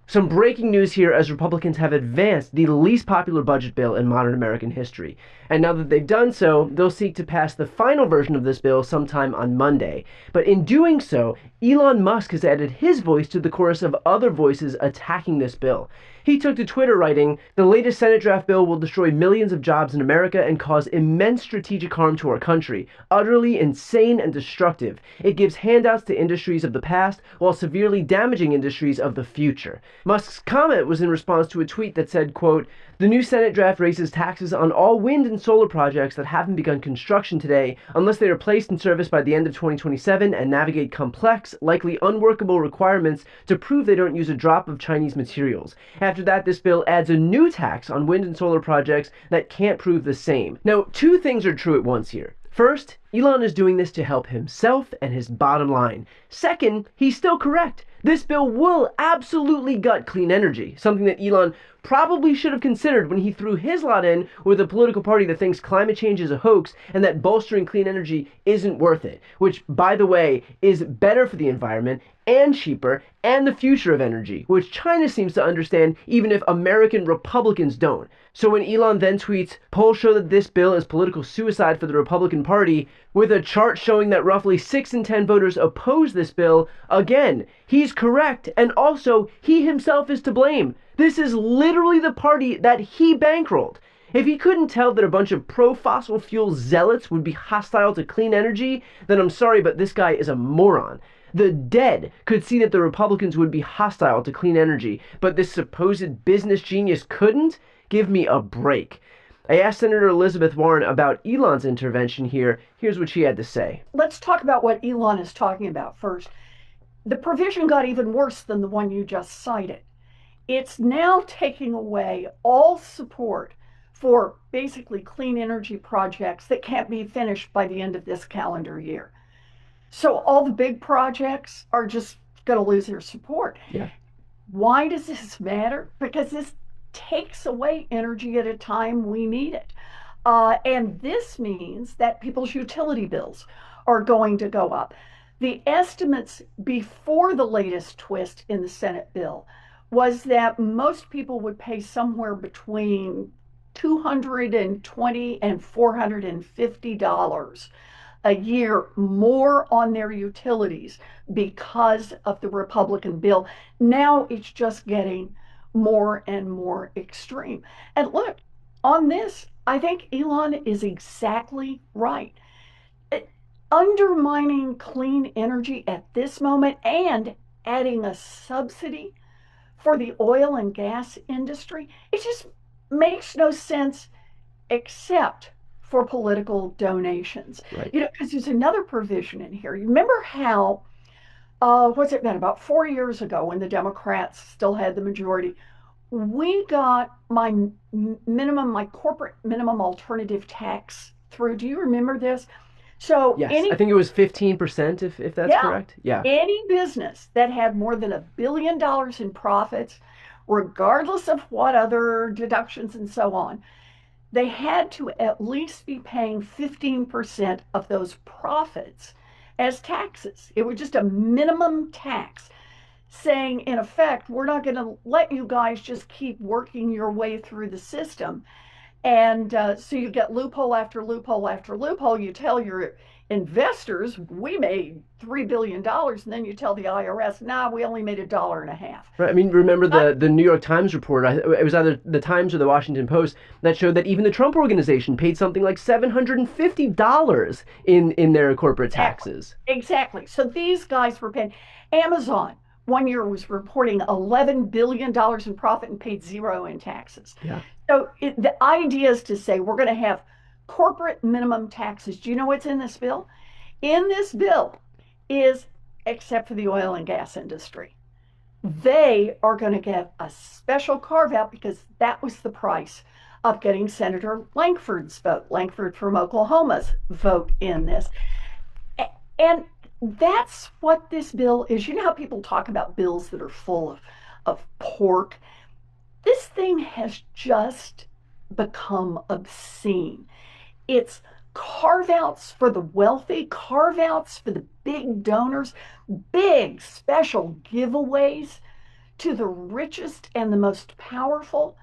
Some breaking news here as Republicans have advanced the least popular budget bill in modern American history. And now that they've done so, they'll seek to pass the final version of this bill sometime on Monday. But in doing so, Elon Musk has added his voice to the chorus of other voices attacking this bill. He took to Twitter writing, "The latest Senate draft bill will destroy millions of jobs in America and cause immense strategic harm to our country. Utterly insane and destructive. It gives handouts to industries of the past while severely damaging industries of the future." Musk's comment was in response to a tweet that said, quote, "The new Senate draft raises taxes on all wind and solar projects that haven't begun construction today unless they are placed in service by the end of 2027 and navigate complex, likely unworkable requirements to prove they don't use a drop of Chinese materials. After that, this bill adds a new tax on wind and solar projects that can't prove the same." Now, two things are true at once here. First, Elon is doing this to help himself and his bottom line. Second, he's still correct. This bill will absolutely gut clean energy, something that Elon probably should have considered when he threw his lot in with a political party that thinks climate change is a hoax and that bolstering clean energy isn't worth it, which, by the way, is better for the environment and cheaper and the future of energy, which China seems to understand even if American Republicans don't. So when Elon then tweets, "Polls show that this bill is political suicide for the Republican Party," with a chart showing that roughly 6 in 10 voters oppose this bill, again, he's correct, and also he himself is to blame. This is literally the party that he bankrolled. If he couldn't tell that a bunch of pro-fossil fuel zealots would be hostile to clean energy, then I'm sorry, but this guy is a moron. The dead could see that the Republicans would be hostile to clean energy, but this supposed business genius couldn't? Give me a break. I asked Senator Elizabeth Warren about Elon's intervention here. Here's what she had to say. Let's talk about what Elon is talking about first. The provision got even worse than the one you just cited. It's now taking away all support for basically clean energy projects that can't be finished by the end of this calendar year. So all the big projects are just going to lose their support. Yeah. Why does this matter? Because this takes away energy at a time we need it. And this means that people's utility bills are going to go up. The estimates before the latest twist in the Senate bill was that most people would pay somewhere between $220 and $450 a year more on their utilities because of the Republican bill. Now it's just getting more and more extreme. And look, on this, I think Elon is exactly right. Undermining clean energy at this moment and adding a subsidy for the oil and gas industry, it just makes no sense except for political donations. Right. Because there's another provision in here. You remember how, what's it been, about 4 years ago when the Democrats still had the majority, we got my corporate minimum alternative tax through. Do you remember this? So yes, I think it was 15%, if that's correct. Yeah. Any business that had more than $1 billion in profits, regardless of what other deductions and so on, they had to at least be paying 15% of those profits as taxes. It was just a minimum tax, saying, in effect, we're not going to let you guys just keep working your way through the system. And so you get loophole after loophole after loophole. You tell your investors, we made $3 billion, and then you tell the IRS, nah, we only made $1.50. Right. I mean, remember the New York Times report, it was either the Times or the Washington Post, that showed that even the Trump organization paid something like $750 in their corporate taxes. Exactly. So these guys were paying. Amazon, 1 year, was reporting $11 billion in profit and paid zero in taxes. Yeah. So the idea is to say we're going to have corporate minimum taxes. Do you know what's in this bill? In this bill is, except for the oil and gas industry, they are going to get a special carve out because that was the price of getting Senator Lankford's vote, Lankford from Oklahoma's vote in this. And that's what this bill is. You know how people talk about bills that are full of pork? This thing has just become obscene. It's carve-outs for the wealthy, carve-outs for the big donors, big special giveaways to the richest and the most powerful,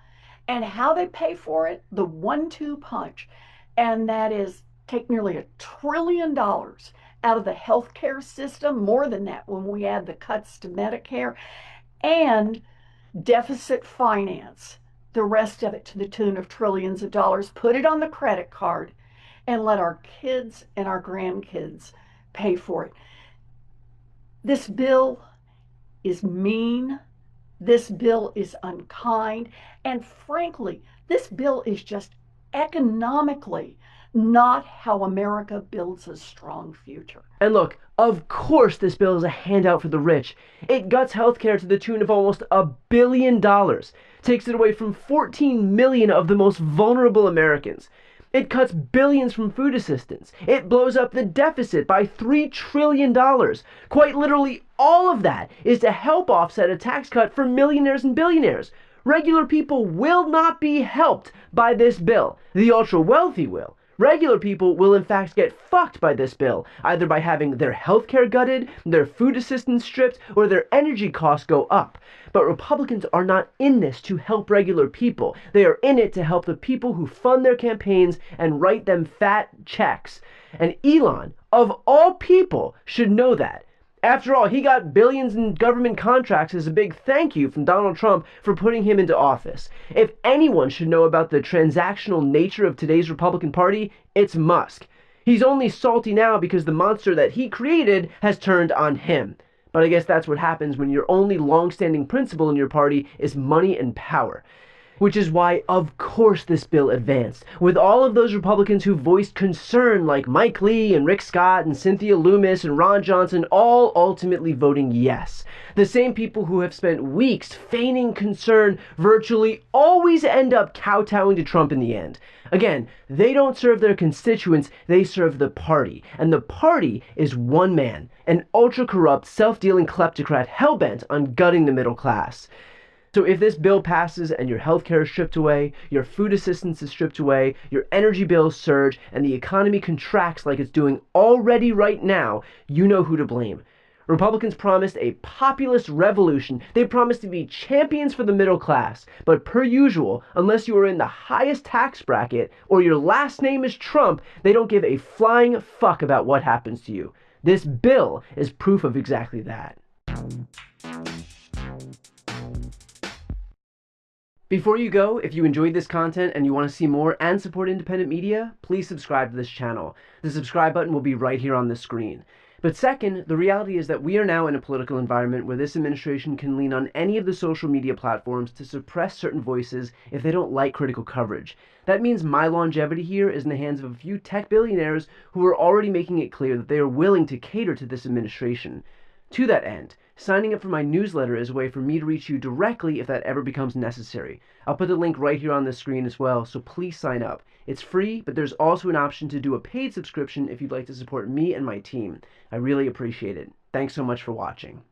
and how they pay for it, the 1-2 punch. And that is take nearly $1 trillion out of the healthcare system, more than that when we add the cuts to Medicare, and deficit finance the rest of it to the tune of trillions of dollars, put it on the credit card, and let our kids and our grandkids pay for it. This bill is mean. This bill is unkind. And frankly, this bill is just economically not how America builds a strong future. And look, of course this bill is a handout for the rich. It guts healthcare to the tune of almost $1 billion, takes it away from 14 million of the most vulnerable Americans. It cuts billions from food assistance. It blows up the deficit by $3 trillion. Quite literally, all of that is to help offset a tax cut for millionaires and billionaires. Regular people will not be helped by this bill. The ultra-wealthy will. Regular people will in fact get fucked by this bill, either by having their healthcare gutted, their food assistance stripped, or their energy costs go up. But Republicans are not in this to help regular people. They are in it to help the people who fund their campaigns and write them fat checks. And Elon, of all people, should know that. After all, he got billions in government contracts as a big thank you from Donald Trump for putting him into office. If anyone should know about the transactional nature of today's Republican Party, it's Musk. He's only salty now because the monster that he created has turned on him. But I guess that's what happens when your only long-standing principle in your party is money and power. Which is why, of course, this bill advanced, with all of those Republicans who voiced concern like Mike Lee and Rick Scott and Cynthia Lummis and Ron Johnson all ultimately voting yes. The same people who have spent weeks feigning concern virtually always end up kowtowing to Trump in the end. Again, they don't serve their constituents, they serve the party. And the party is one man, an ultra-corrupt, self-dealing kleptocrat hell-bent on gutting the middle class. So if this bill passes and your healthcare is stripped away, your food assistance is stripped away, your energy bills surge, and the economy contracts like it's doing already right now, you know who to blame. Republicans promised a populist revolution. They promised to be champions for the middle class. But per usual, unless you are in the highest tax bracket or your last name is Trump, they don't give a flying fuck about what happens to you. This bill is proof of exactly that. Before you go, if you enjoyed this content and you want to see more and support independent media, please subscribe to this channel. The subscribe button will be right here on the screen. But second, the reality is that we are now in a political environment where this administration can lean on any of the social media platforms to suppress certain voices if they don't like critical coverage. That means my longevity here is in the hands of a few tech billionaires who are already making it clear that they are willing to cater to this administration. To that end, signing up for my newsletter is a way for me to reach you directly if that ever becomes necessary. I'll put the link right here on the screen as well, so please sign up. It's free, but there's also an option to do a paid subscription if you'd like to support me and my team. I really appreciate it. Thanks so much for watching.